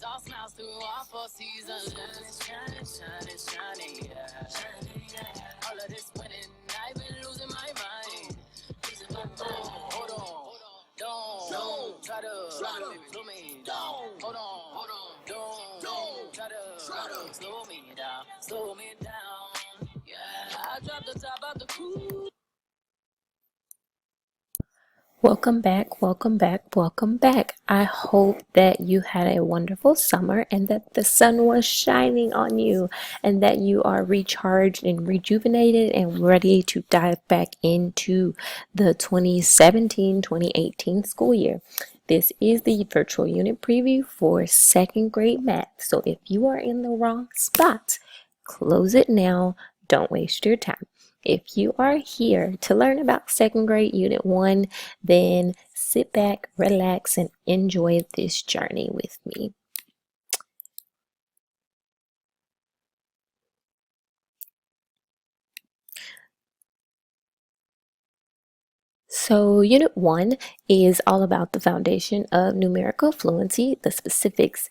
Star smiles through all four seasons. Shining, shining, shining, yeah. All of this winning, I've been losing my mind. Hold on, don't try to slow me down. Hold on, don't try to slow me down. Yeah, I dropped the top out the coupe. Welcome back, welcome back, welcome back. I hope that you had a wonderful summer and that the sun was shining on you and that you are recharged and rejuvenated and ready to dive back into the 2017-2018 school year. This is the virtual unit preview for second grade math. So if you are in the wrong spot, close it now. Don't waste your time. If you are here to learn about second grade unit 1, then sit back, relax, and enjoy this journey with me. So, Unit 1 is all about the foundation of numerical fluency, the specifics.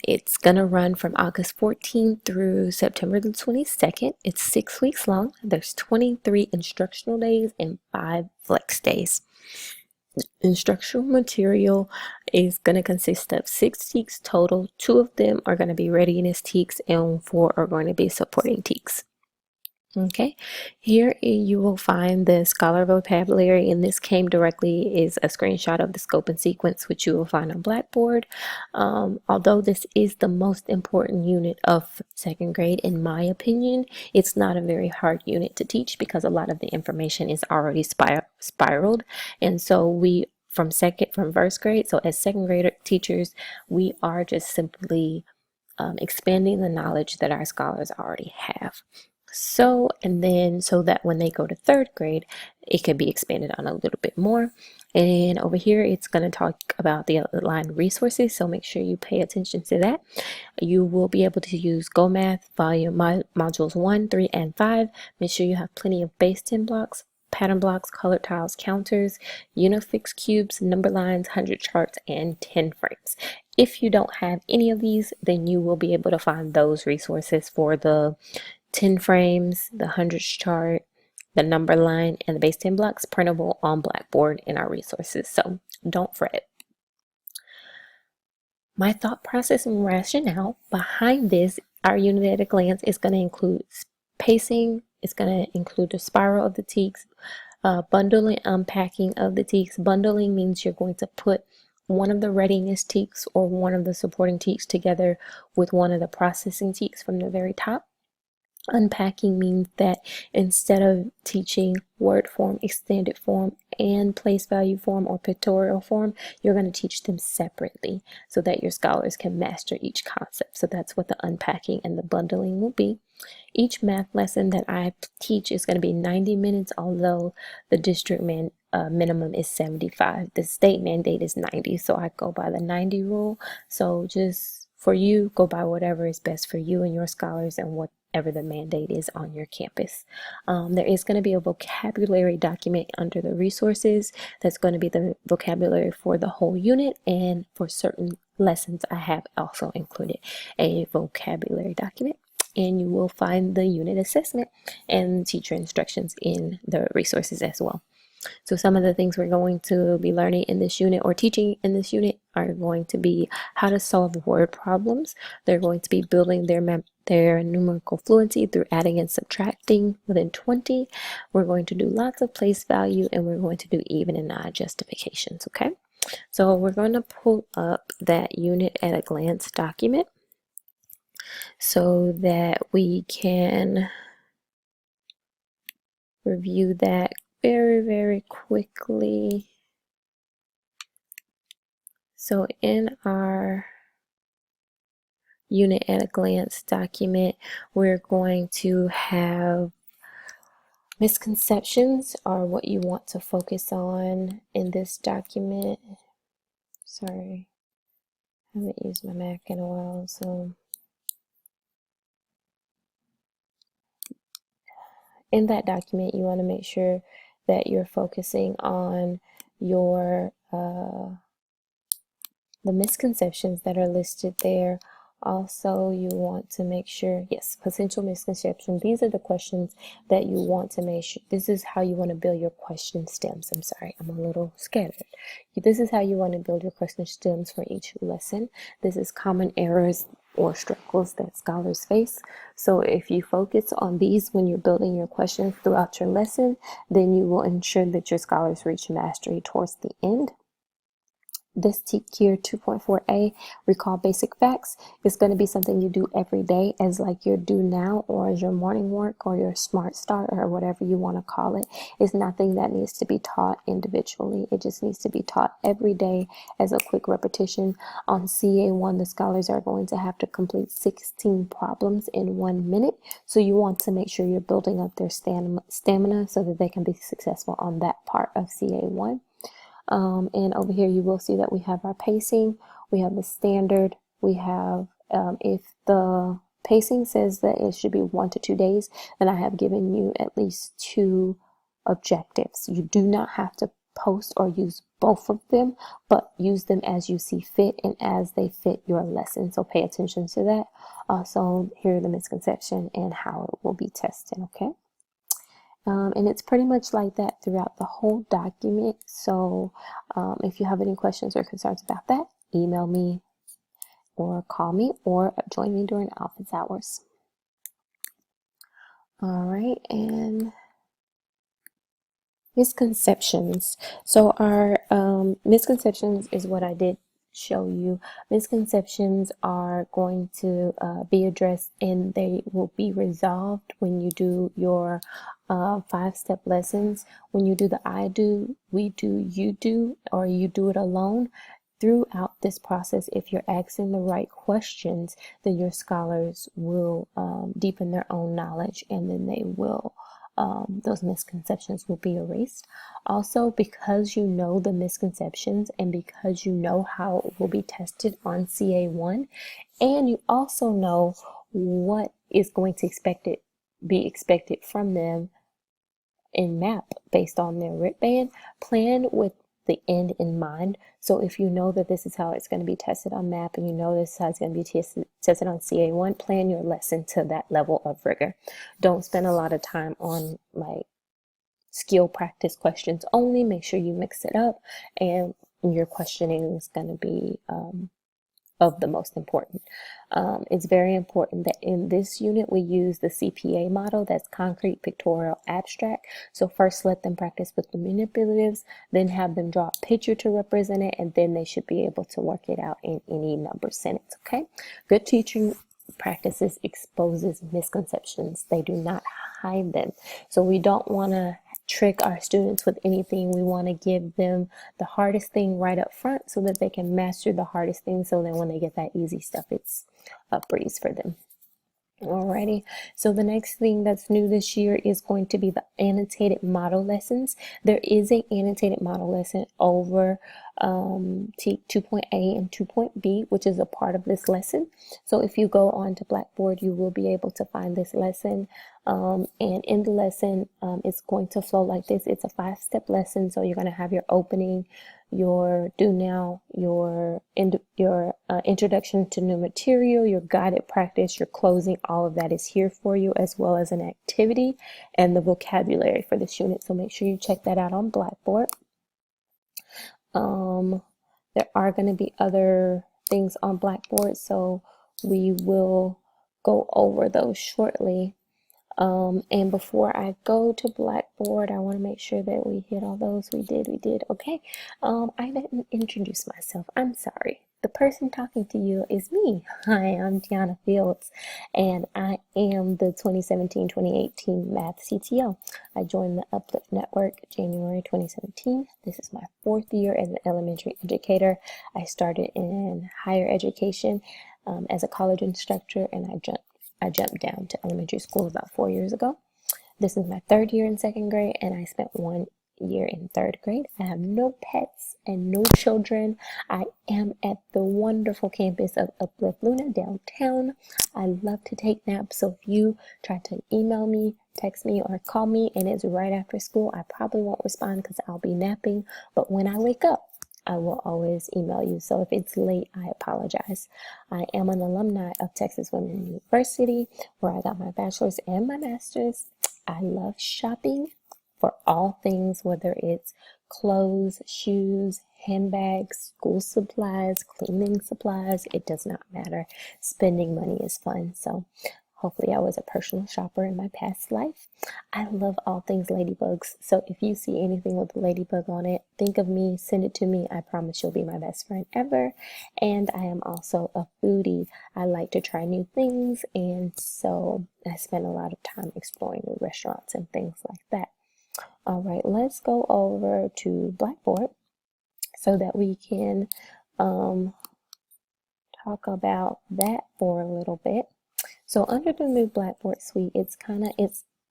It's going to run from August 14th through September the 22nd. It's 6 weeks long. There's 23 instructional days and 5 flex days. Instructional material is going to consist of 6 TEKS total. 2 of them are going to be readiness TEKS and 4 are going to be supporting TEKS. Okay, here you will find the Scholar vocabulary, and this came directly is a screenshot of the scope and sequence, which you will find on Blackboard. Although this is the most important unit of second grade, in my opinion, it's not a very hard unit to teach because a lot of the information is already spiraled, and so we from first grade, so as second grader teachers, we are just simply expanding the knowledge that our scholars already have. So that when they go to third grade, it could be expanded on a little bit more. And over here, it's going to talk about the aligned resources. So make sure you pay attention to that. You will be able to use GoMath volume modules 1, 3, and 5. Make sure you have plenty of base 10 blocks, pattern blocks, colored tiles, counters, Unifix cubes, number lines, 100 charts, and 10 frames. If you don't have any of these, then you will be able to find those resources for the 10 frames, the hundreds chart, the number line, and the base 10 blocks printable on Blackboard in our resources. So don't fret. My thought process and rationale behind this, our unit at a glance, is going to include pacing, it's going to include the spiral of the TEKS, bundling, unpacking of the TEKS. Bundling means you're going to put one of the readiness TEKS or one of the supporting TEKS together with one of the processing TEKS from the very top. Unpacking means that instead of teaching word form, extended form, and place value form or pictorial form, you're going to teach them separately so that your scholars can master each concept. So that's what the unpacking and the bundling will be. Each math lesson that I teach is going to be 90 minutes, although the district minimum is 75. The state mandate is 90, so I go by the 90 rule. So just for you, go by whatever is best for you and your scholars and whatever the mandate is on your campus. There is going to be a vocabulary document under the resources that's going to be the vocabulary for the whole unit, and for certain lessons I have also included a vocabulary document. And you will find the unit assessment and teacher instructions in the resources as well. So some of the things we're going to be learning in this unit or teaching in this unit are going to be how to solve word problems. They're going to be building their numerical fluency through adding and subtracting within 20. We're going to do lots of place value, and we're going to do even and odd justifications, okay? So we're going to pull up that unit at a glance document so that we can review that very, very quickly. So in our unit at a glance document, we're going to have misconceptions are what you want to focus on in this document. Sorry, I haven't used my Mac in a while, so in that document, you want to make sure that you're focusing on your the misconceptions that are listed there. Also, you want to make sure, yes, potential misconception. These are the questions that you want to make sure. This is how you want to build your question stems. I'm sorry, I'm a little scattered. This is how you want to build your question stems for each lesson. This is common errors or struggles that scholars face. So if you focus on these when you're building your questions throughout your lesson, then you will ensure that your scholars reach mastery towards the end. This TEKIR 2.4a, recall basic facts, is going to be something you do every day as like your do now or as your morning work or your smart start or whatever you want to call it. It's nothing that needs to be taught individually. It just needs to be taught every day as a quick repetition. On CA1, the scholars are going to have to complete 16 problems in 1 minute. So you want to make sure you're building up their stamina so that they can be successful on that part of CA1. And over here you will see that we have our pacing, we have the standard, we have if the pacing says that it should be 1 to 2 days, then I have given you at least 2 objectives. You do not have to post or use both of them, but use them as you see fit and as they fit your lesson. So pay attention to that. Also, here are the misconception and how it will be tested, okay? And it's pretty much like that throughout the whole document. So if you have any questions or concerns about that, email me or call me or join me during office hours. All right, and misconceptions. So our misconceptions is what I did show you. Misconceptions are going to be addressed and they will be resolved when you do your 5-step lessons. When you do the I do, we do, you do, or you do it alone. Throughout this process, if you're asking the right questions, then your scholars will deepen their own knowledge, and then they will those misconceptions will be erased. Also, because you know the misconceptions and because you know how it will be tested on CA1, and you also know what is going to be expected from them in MAP based on their RIT band, plan with the end in mind. So if you know that this is how it's going to be tested on MAP and you know this is how it's going to be tested on CA1, plan your lesson to that level of rigor. Don't spend a lot of time on like skill practice questions only. Make sure you mix it up and your questioning is going to be of the most important. It's very important that in this unit we use the CPA model, that's concrete, pictorial, abstract. So first let them practice with the manipulatives, then have them draw a picture to represent it, and then they should be able to work it out in any number sentence, okay? Good teaching practices exposes misconceptions. They do not hide them. So we don't want to trick our students with anything. We want to give them the hardest thing right up front so that they can master the hardest thing, so that when they get that easy stuff, it's a breeze for them. Alrighty, so the next thing that's new this year is going to be the annotated model lessons. There is an annotated model lesson over TEK 2.A and 2.B, which is a part of this lesson. So if you go on to Blackboard, you will be able to find this lesson. And in the lesson, it's going to flow like this. It's a 5-step lesson. So you're going to have your opening, your do now, your introduction to new material, your guided practice, your closing. All of that is here for you, as well as an activity and the vocabulary for this unit. So make sure you check that out on Blackboard. There are going to be other things on Blackboard, so we will go over those shortly. And before I go to Blackboard, I want to make sure that we hit all those. We did. Okay. I didn't introduce myself. I'm sorry. The person talking to you is me. Hi, I'm Deanna Fields, and I am the 2017-2018 Math CTO. I joined the Uplift Network January 2017. This is my 4th year as an elementary educator. I started in higher education as a college instructor, and I jumped down to elementary school about 4 years ago. This is my 3rd year in 2nd grade, and I spent 1 year in 3rd grade. I have no pets and no children. I am at the wonderful campus of Uplift Luna downtown. I love to take naps, so if you try to email me, text me, or call me and it's right after school, I probably won't respond because I'll be napping. But when I wake up, I will always email you. So if it's late, I apologize. I am an alumni of Texas Women University, where I got my bachelor's and my master's. I love shopping for all things, whether it's clothes, shoes, handbags, school supplies, cleaning supplies. It does not matter. Spending money is fun. So hopefully I was a personal shopper in my past life. I love all things ladybugs. So if you see anything with a ladybug on it, think of me, send it to me. I promise you'll be my best friend ever. And I am also a foodie. I like to try new things, and so I spend a lot of time exploring new restaurants and things like that. All right, let's go over to Blackboard so that we can talk about that for a little bit. So under the new Blackboard suite, it's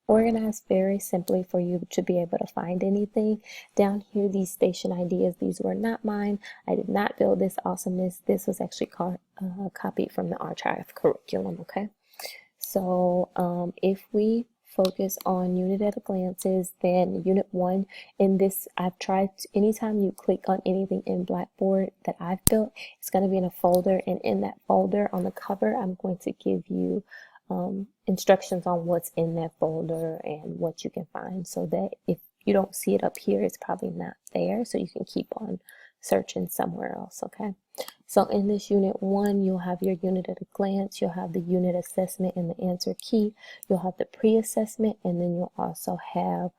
organized very simply for you to be able to find anything. Down here, these station ideas, these were not mine. I did not build this awesomeness. This was actually copied from the archive curriculum, okay? So if we focus on unit at a glances, then unit 1 in this, I've tried anytime you click on anything in Blackboard that I've built, it's going to be in a folder, and in that folder on the cover I'm going to give you instructions on what's in that folder and what you can find, so that if you don't see it up here, it's probably not there, so you can keep on searching somewhere else, okay? So in this unit 1, you'll have your unit at a glance, you'll have the unit assessment and the answer key, you'll have the pre-assessment, and then you'll also have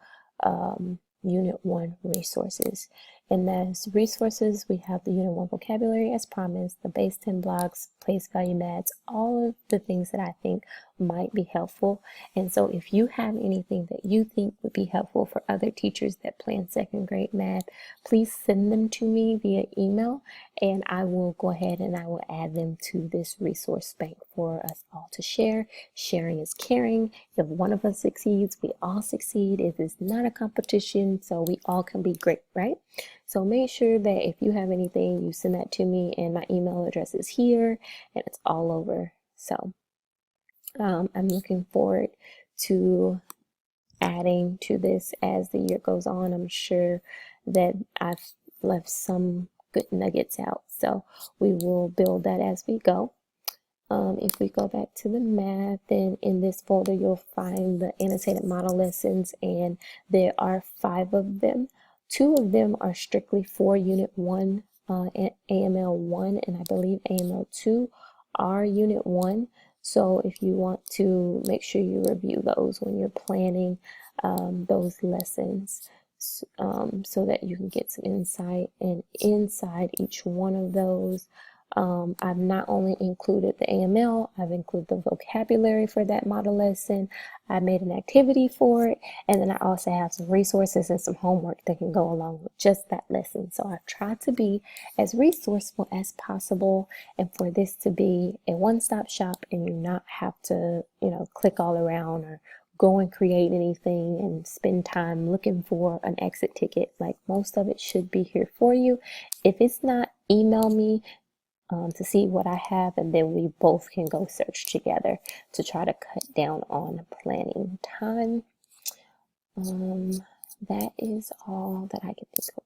unit 1 resources. And as resources, we have the unit 1 vocabulary as promised, the base 10 blocks, place value maths, all of the things that I think might be helpful. And so if you have anything that you think would be helpful for other teachers that plan 2nd grade math, please send them to me via email, and I will go ahead and I will add them to this resource bank for us all to share. Sharing is caring. If one of us succeeds, we all succeed. It is not a competition, so we all can be great, right? So make sure that if you have anything, you send that to me, and my email address is here, and it's all over. So I'm looking forward to adding to this as the year goes on. I'm sure that I've left some good nuggets out, so we will build that as we go. If we go back to the math, then in this folder you'll find the annotated model lessons, and there are 5 of them. 2 of them are strictly for unit 1, AML 1, and I believe AML 2 are unit 1. So if you want to make sure you review those when you're planning those lessons, so that you can get some insight. And inside each one of those, I've not only included the AML, I've included the vocabulary for that model lesson. I made an activity for it, and then I also have some resources and some homework that can go along with just that lesson. So I've tried to be as resourceful as possible, and for this to be a one-stop shop and you not have to, click all around or go and create anything and spend time looking for an exit ticket. Like, most of it should be here for you. If it's not, email me to see what I have, and then we both can go search together to try to cut down on planning time. That is all that I can think of.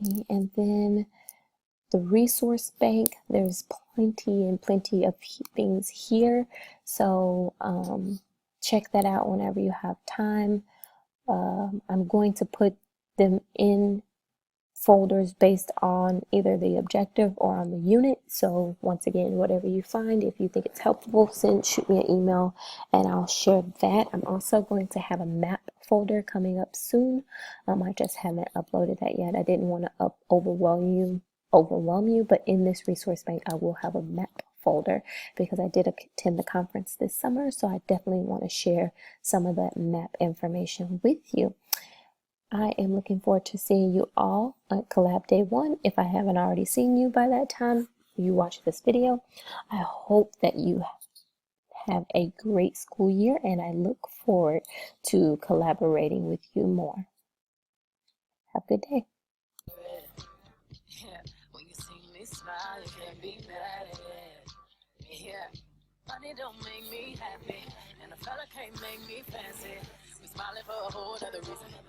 Okay, and then the resource bank, there's plenty of things here, so check that out whenever you have time. I'm going to put them in folders based on either the objective or on the unit. So once again, whatever you find, if you think it's helpful, shoot me an email and I'll share that. I'm also going to have a map folder coming up soon. I just haven't uploaded that yet. I didn't want to overwhelm you, but in this resource bank, I will have a map folder because I did attend the conference this summer, so I definitely want to share some of that map information with you. I am looking forward to seeing you all at Collab Day 1. If I haven't already seen you by that time you watch this video, I hope that you have a great school year, and I look forward to collaborating with you more. Have a good day. Yeah, when you see me smile, you can't be mad at it. Yeah, money don't make me happy, and a fella can't make me fancy. smiling for a whole other reason.